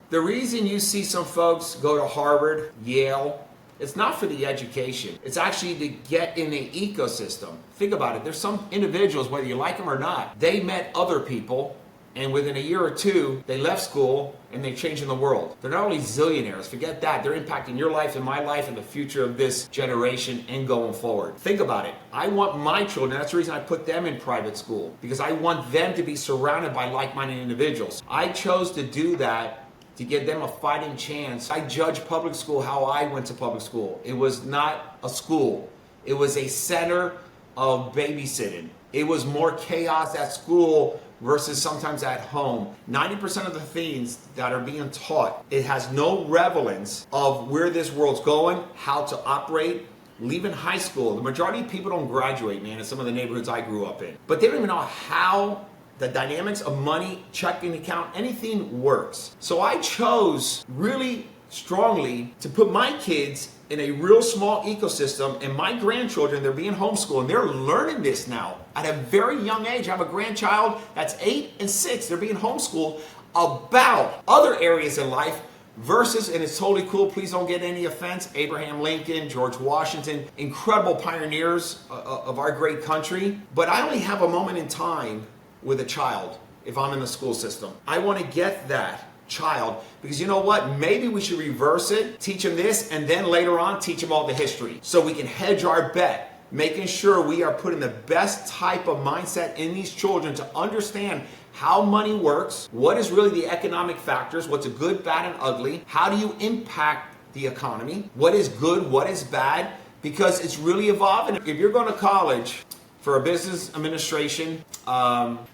The reason you see some folks go to Harvard, Yale, it's not for the education. It's actually to get in an ecosystem. Think about it. There's some individuals, whether you like them or not, they met other people, and within a year or two, they left school and they're changing the world. They're not only zillionaires, forget that. They're impacting your life and my life and the future of this generation and going forward. Think about it. I want my children, that's the reason I put them in private school, because I want them to be surrounded by like-minded individuals. I chose to do that to give them a fighting chance. I judge public school how I went to public school. It was not a school. It was a center of babysitting. It was more chaos at school versus sometimes at home. 90% of the things that are being taught, it has no relevance of where this world's going, how to operate. Leaving high school, the majority of people don't graduate, man, in some of the neighborhoods I grew up in. But they don't even know how the dynamics of money, checking account, anything works. So I chose really strongly to put my kids in a real small ecosystem, and my grandchildren, they're being homeschooled and they're learning this now at a very young age. I have a grandchild that's 8 and 6. They're being homeschooled about other areas in life versus, and it's totally cool, please don't get any offense, Abraham Lincoln, George Washington, incredible pioneers of our great country. But I only have a moment in time with a child if I'm in the school system. I want to get that child, because you know what, maybe we should reverse it, teach them this, and then later on teach them all the history, so we can hedge our bet, making sure we are putting the best type of mindset in these children to understand how money works, what is really the economic factors, what's a good, bad, and ugly, how do you impact the economy, what is good, what is bad, because it's really evolving. If you're going to college for a business administration,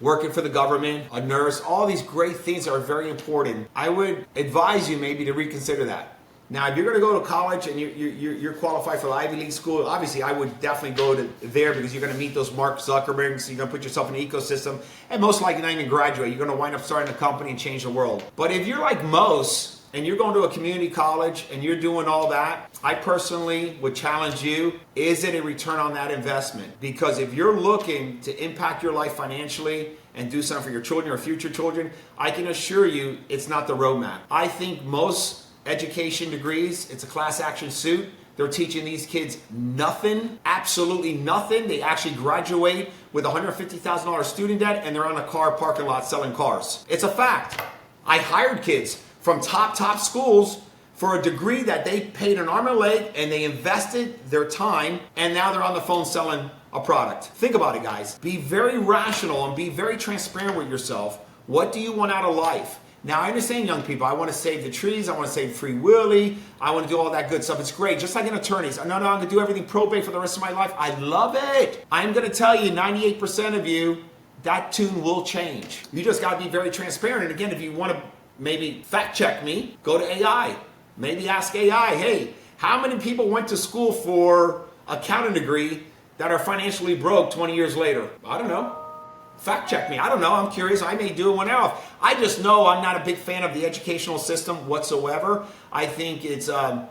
working for the government, a nurse, all these great things are very important. I would advise you maybe to reconsider that. Now, if you're going to go to college and you're qualified for the Ivy League school, obviously I would definitely go to there, because you're going to meet those Mark Zuckerbergs, you're going to put yourself in an ecosystem, and most likely not even graduate. You're going to wind up starting a company and change the world. But if you're like most, and you're going to a community college and you're doing all that, I personally would challenge you, is it a return on that investment? Because if you're looking to impact your life financially and do something for your children or future children, I can assure you it's not the roadmap. I think most education degrees, it's a class action suit. They're teaching these kids nothing, absolutely nothing. They actually graduate with $150,000 student debt and they're on a car parking lot selling cars. It's a fact. I hired kids from top schools for a degree that they paid an arm and a leg, and they invested their time, and now they're on the phone selling a product. Think about it, guys. Be very rational and be very transparent with yourself. What do you want out of life? Now, I understand, young people, I want to save the trees, I want to save Free Willy, I want to do all that good stuff. It's great, just like an attorney's. No, I'm going to do everything probate for the rest of my life. I love it. I'm going to tell you, 98% of you, that tune will change. You just got to be very transparent. And again, if you want to maybe fact check me, go to AI. Maybe ask AI, hey, how many people went to school for an accounting degree that are financially broke 20 years later? I don't know. Fact check me. I don't know. I'm curious. I may do it one else. I just know I'm not a big fan of the educational system whatsoever. I think it's a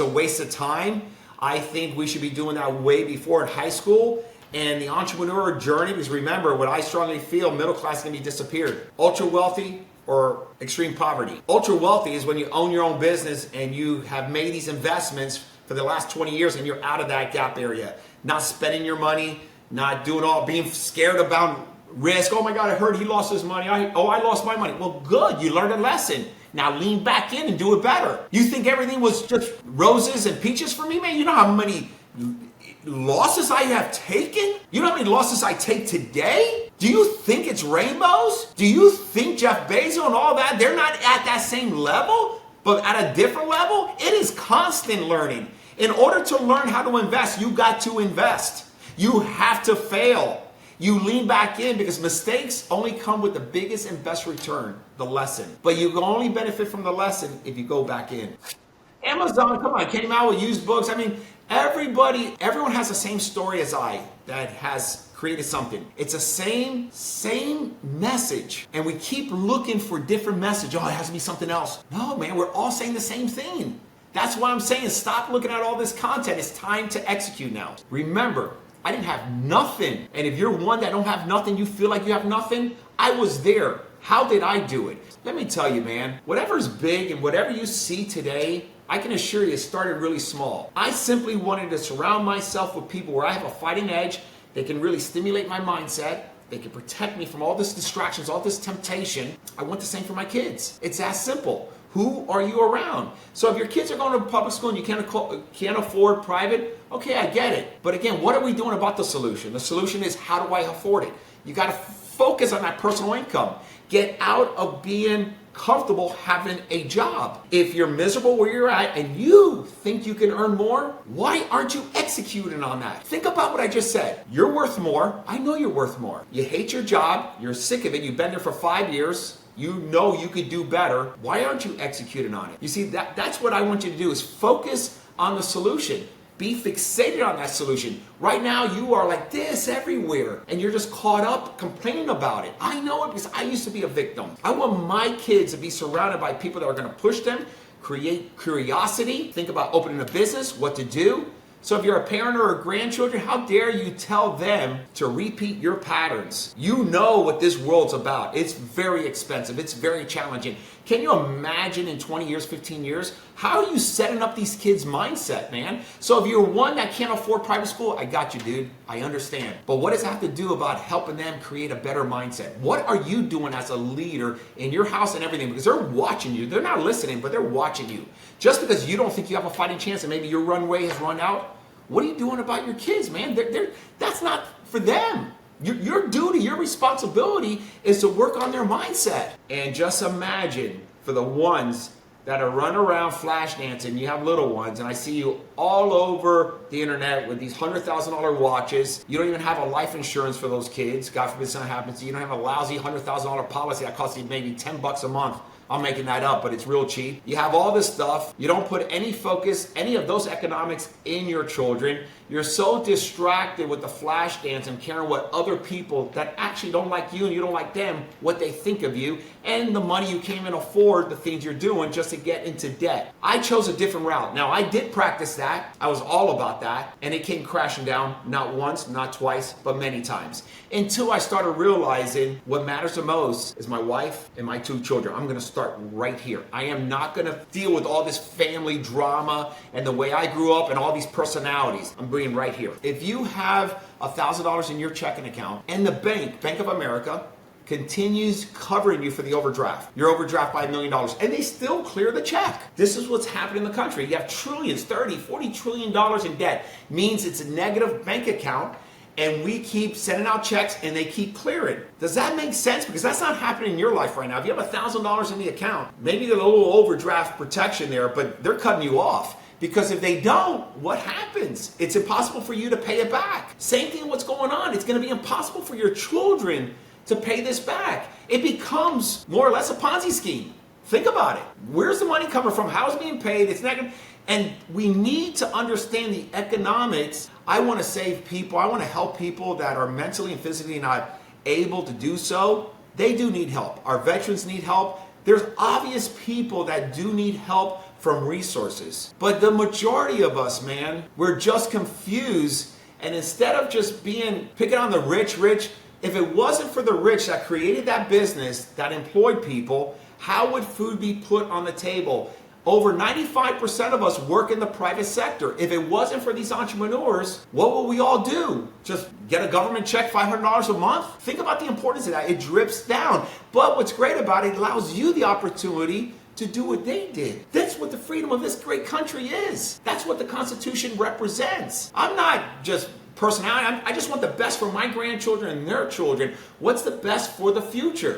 waste of time. I think we should be doing that way before in high school. And the entrepreneur journey, because remember, what I strongly feel, middle class is going to be disappeared. Ultra wealthy or extreme poverty. Ultra wealthy is when you own your own business and you have made these investments for the last 20 years and you're out of that gap area. Not spending your money, not doing all, being scared about risk. Oh my God, I heard he lost his money. I lost my money. Well, good, you learned a lesson. Now lean back in and do it better. You think everything was just roses and peaches for me, man? You know how many losses I have taken? You know how many losses I take today? Do you think it's rainbows? Do you think Jeff Bezos and all that, they're not at that same level, but at a different level? It is constant learning. In order to learn how to invest, you got to invest. You have to fail. You lean back in, because mistakes only come with the biggest and best return, the lesson. But you can only benefit from the lesson if you go back in. Amazon, come on, came out with used books. I mean, everyone has the same story as I that has created something. It's the same message. And we keep looking for different message. Oh, it has to be something else. No, man, we're all saying the same thing. That's why I'm saying stop looking at all this content. It's time to execute now. Remember, I didn't have nothing. And if you're one that don't have nothing, you feel like you have nothing, I was there How did I do it? Let me tell you, man, whatever's big and whatever you see today, I can assure you it started really small. I simply wanted to surround myself with people where I have a fighting edge. They can really stimulate my mindset. They can protect me from all this distractions, all this temptation. I want the same for my kids. It's that simple. Who are you around? So if your kids are going to public school and you can't afford private, okay, I get it. But again, what are we doing about the solution? The solution is, how do I afford it? You got to focus on that personal income. Get out of being comfortable having a job. If you're miserable where you're at and you think you can earn more, why aren't you executing on that? Think about what I just said. You're worth more. I know you're worth more. You hate your job. You're sick of it. You've been there for 5 years. You know you could do better. Why aren't you executing on it? You see, that's what I want you to do, is focus on the solution. Be fixated on that solution. Right now, you are like this everywhere, and you're just caught up complaining about it. I know it because I used to be a victim. I want my kids to be surrounded by people that are going to push them, create curiosity, think about opening a business, what to do. So if you're a parent or a grandchildren, how dare you tell them to repeat your patterns? You know what this world's about. It's very expensive. It's very challenging. Can you imagine in 20 years, 15 years? How are you setting up these kids' mindset, man? So if you're one that can't afford private school, I got you, dude. I understand. But what does it have to do about helping them create a better mindset? What are you doing as a leader in your house and everything? Because they're watching you. They're not listening, but they're watching you. Just because you don't think you have a fighting chance and maybe your runway has run out, what are you doing about your kids, man? That's not for them. Your duty, your responsibility is to work on their mindset. And just imagine for the ones that are running around flash dancing, you have little ones, and I see you all over the internet with these $100,000 watches. You don't even have a life insurance for those kids. God forbid something happens to you. You don't have a lousy $100,000 policy that costs you maybe $10 a month. I'm making that up, but it's real cheap. You have all this stuff. You don't put any focus, any of those economics in your children. You're so distracted with the flash dance and caring what other people that actually don't like you and you don't like them, what they think of you, and the money you can't even afford the things you're doing just to get into debt. I chose a different route. Now, I did practice that. I was all about that, and it came crashing down not once, not twice, but many times. Until I started realizing what matters the most is my wife and my 2 children. I'm going to start right here. I am not going to deal with all this family drama and the way I grew up and all these personalities. I'm being right here. If you have $1,000 in your checking account and the Bank of America, continues covering you for the overdraft. You're overdraft by $1 million and they still clear the check. This is what's happening in the country. You have trillions, 30, 40 trillion dollars in debt. Means it's a negative bank account, and we keep sending out checks and they keep clearing. Does that make sense? Because that's not happening in your life right now. If you have $1,000 in the account, maybe there's a little overdraft protection there, but they're cutting you off. Because if they don't, what happens? It's impossible for you to pay it back. Same thing with what's going on. It's going to be impossible for your children to pay this back. It becomes more or less a Ponzi scheme. Think about it. Where's the money coming from? How is it being paid? It's not going to... And we need to understand the economics. I want to save people. I want to help people that are mentally and physically not able to do so. They do need help. Our veterans need help. There's obvious people that do need help from resources. But the majority of us, man, we're just confused. And instead of just picking on the rich, if it wasn't for the rich that created that business, that employed people, how would food be put on the table? Over 95% of us work in the private sector. If it wasn't for these entrepreneurs, what would we all do? Just get a government check, $500 a month? Think about the importance of that. It drips down. But what's great about it, it allows you the opportunity to do what they did. That's what the freedom of this great country is. That's what the Constitution represents. I'm not just personality. I just want the best for my grandchildren and their children. What's the best for the future?